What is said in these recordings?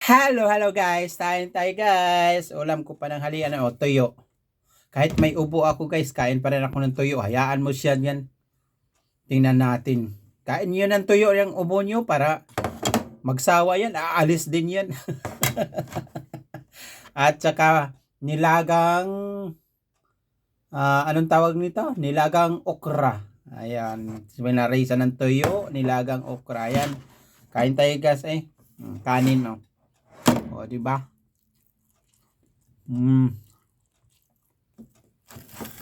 Hello guys. Tayo guys. Ulam ko pa ng halian tuyo. Kahit may ubo ako guys, kain pa rin ako ng tuyo. Hayaan mo siya yan. Tingnan natin. Kain nyo ng tuyo yung ubo nyo para magsawa yan. Aalis din yan. At saka nilagang anong tawag nito? Nilagang okra. Ayan. Sinarisa ng tuyo, nilagang okra. Ayan. Kain tayo guys kanin O, di ba?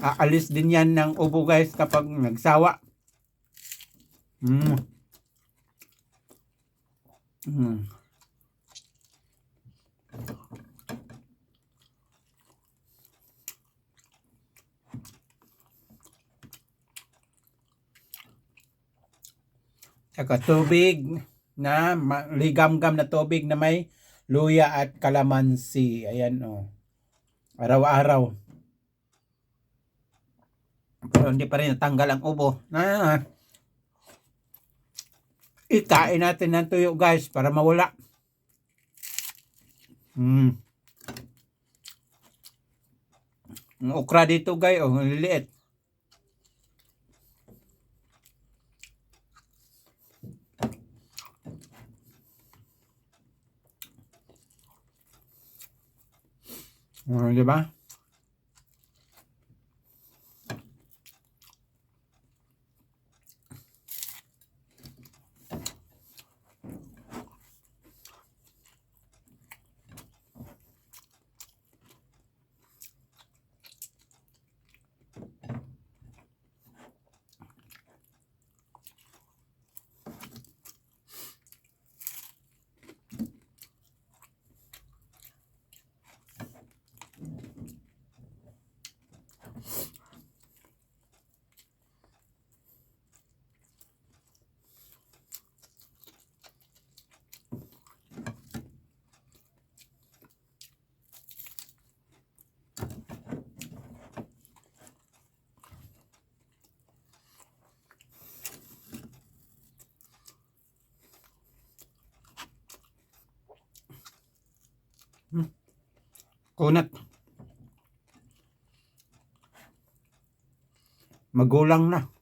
Aalis din yan ng ubo guys kapag nagsawa. Saka tubig na ligam-gam na tubig na may luya at kalamansi. Ayan araw-araw. Pero hindi pa rin natanggal ang ubo. Ikain natin ng tuyo guys para mawala. Ang okra dito guys, liliit. Di ba? Kunat. Magulang na.